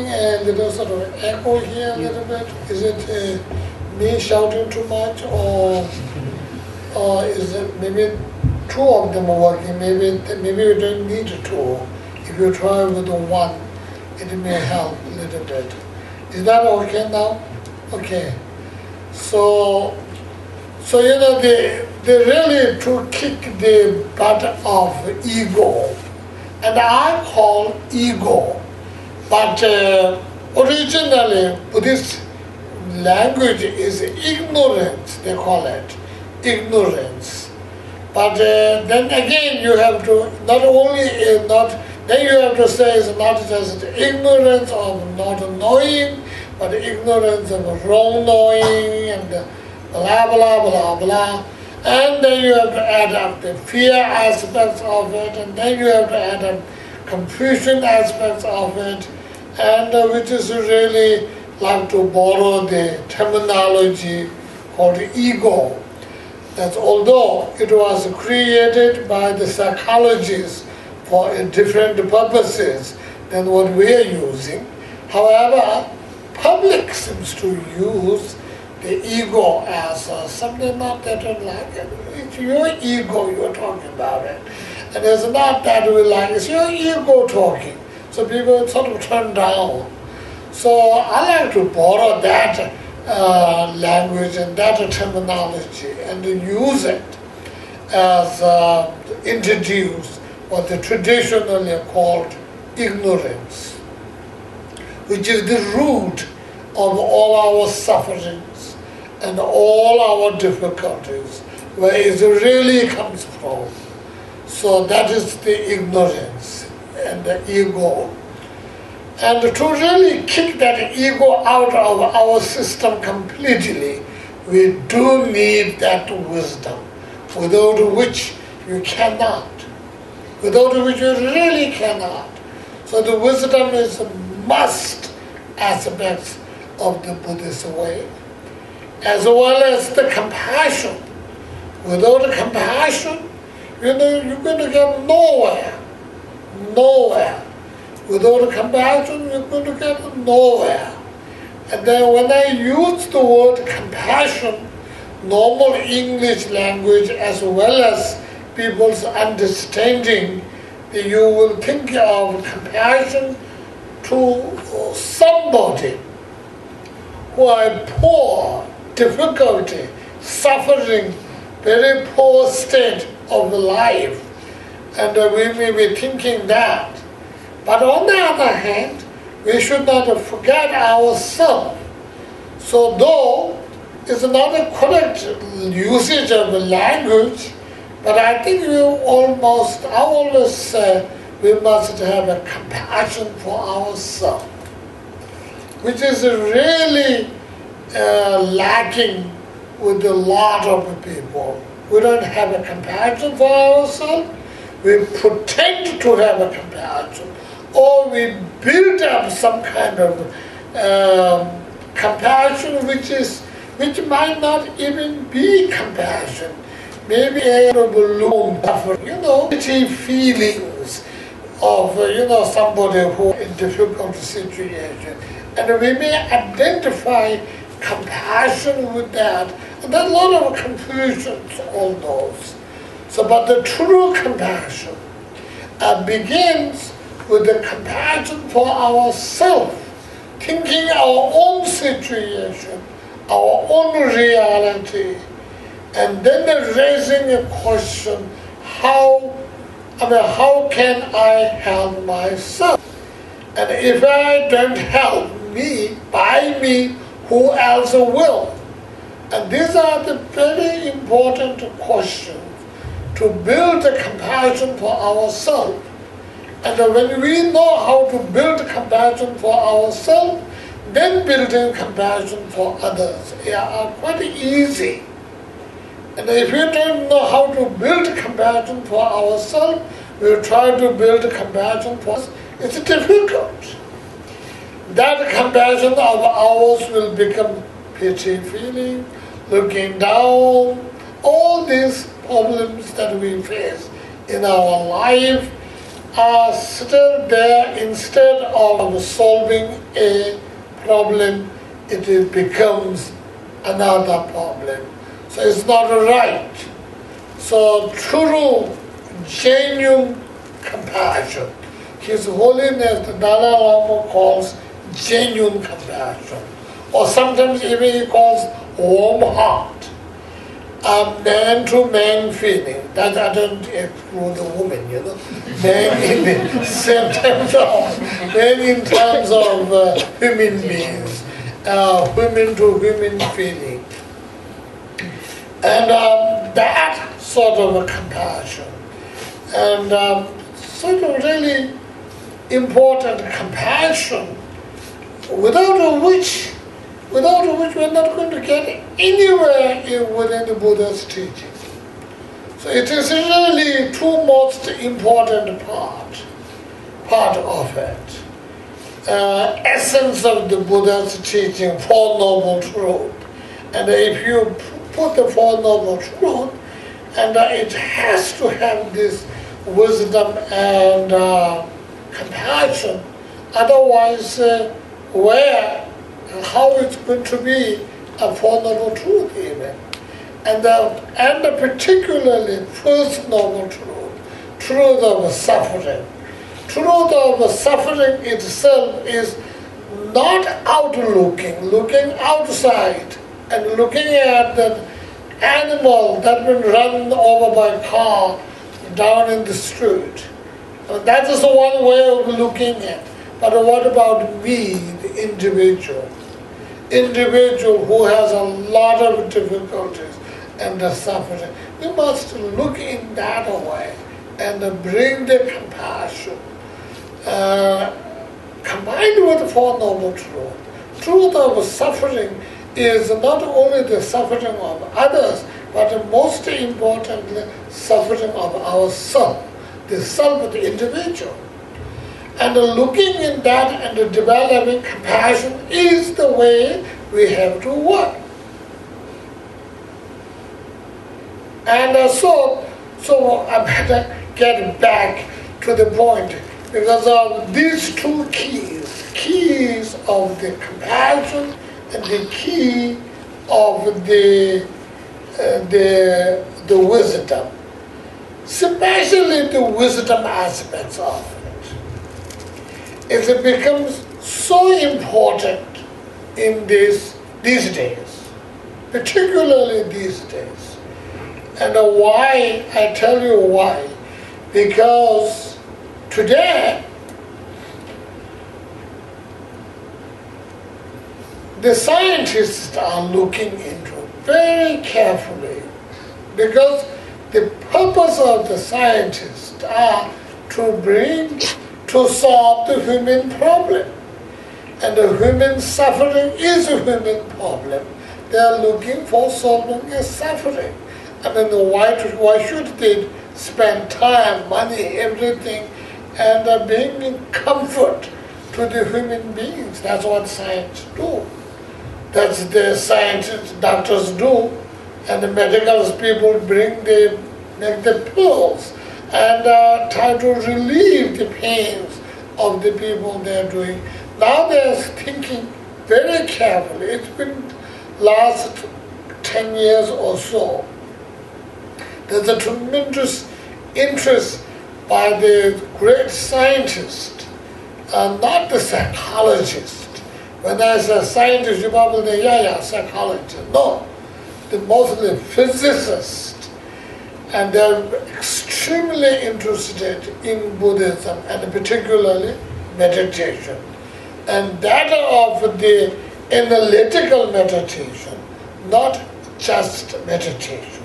a little sort of echo here a little bit? Is it me shouting too much, or is it maybe two of them are working? Maybe you don't need two. If you try with one, it may help a little bit. Is that okay now? Okay. So they really to kick the butt of ego, and I call ego. But originally, Buddhist language is ignorance, they call it, ignorance. But then again, you have to, then you have to say it's not just ignorance of not knowing, but ignorance of wrong knowing, and blah, blah, blah, blah. And then you have to add up the fear aspects of it, and then you have to add up confusion aspects of it, and which is really like to borrow the terminology called ego. That although it was created by the psychologists for different purposes than what we are using, however, public seems to use the ego as something not that we like it. It's your ego you're talking about it. And it's not that we like it, it's your ego talking. So people sort of turn down. So I like to borrow that language and that terminology and use it as introduce what they traditionally called ignorance, which is the root of all our sufferings and all our difficulties, where it really comes from. So that is the ignorance and the ego. And to really kick that ego out of our system completely, we do need that wisdom, without which you cannot. Without which you really cannot. So the wisdom is a must aspect of the Buddhist way, as well as the compassion. Without compassion, you're going to get nowhere. Nowhere. Without compassion, you're going to get nowhere. And then when I use the word compassion, normal English language as well as people's understanding, you will think of compassion to somebody who are poor, difficulty, suffering, very poor state of life. And we may be thinking that. But on the other hand, we should not forget ourselves. So though it's not a correct usage of the language, but I think I always say we must have a compassion for ourselves, which is really lacking with a lot of people. We don't have a compassion for ourselves. We pretend to have a compassion, or we build up some kind of compassion which might not even be compassion. Maybe a balloon suffering, pity feelings of somebody who is in a difficult situation, and we may identify compassion with that. And there's a lot of confusions on those. So, but the true compassion begins with the compassion for ourselves, thinking our own situation, our own reality, and then raising a question: how can I help myself? And if I don't help me, by me, who else will? And these are the very important questions to build a compassion for ourselves. And when we know how to build compassion for ourselves, then building compassion for others are quite easy. And if we don't know how to build compassion for ourselves, we try to build compassion for others. It's difficult. That compassion of ours will become pity feeling, looking down, all these problems that we face in our life are still there. Instead of solving a problem, it becomes another problem. So it's not right. So true, genuine compassion, His Holiness the Dalai Lama calls genuine compassion, or sometimes even he calls warm heart, a man-to-man feeling. That I don't include the woman, man in the same terms of, man in terms of human beings, human-to-human feeling. And that sort of a compassion, and sort of really important compassion, without which we're not going to get anywhere within the Buddha's teaching. So it is really two most important part of it. Essence of the Buddha's teaching, Four Noble Truths. And if you put the Four Noble Truths, and it has to have this wisdom and compassion. Otherwise, how it's going to be a Four Noble Truth even. And particularly first Noble Truth, truth of suffering. Truth of suffering itself is not looking outside and looking at the animal that's been run over by a car down in the street. That is one way of looking at. But what about me, the individual? Individual who has a lot of difficulties and the suffering. We must look in that way and bring the compassion. Combined with the Four Noble Truths. Truth of suffering is not only the suffering of others, but most importantly, suffering of ourselves, the self, the individual. And looking in that and developing compassion is the way we have to work. And so I better get back to the point, because of these two keys of the compassion and the key of the wisdom, especially the wisdom aspects of it. It becomes so important in these days, particularly these days. And why? I tell you why. Because today, the scientists are looking into it very carefully, because the purpose of the scientists are to solve the human problem. And the human suffering is a human problem. They are looking for solving a suffering. I mean, why should they spend time, money, everything, and bringing comfort to the human beings? That's what science do. That's the scientists, doctors do, and the medical people make the pills and try to relieve the pains of the people they are doing. Now they are thinking very carefully. It's been last 10 years or so. There's a tremendous interest by the great scientists, not the psychologists. When I say scientist, you probably say, yeah, psychologist. No, they're mostly physicists. And they're extremely interested in Buddhism, and particularly meditation. And that of the analytical meditation, not just meditation.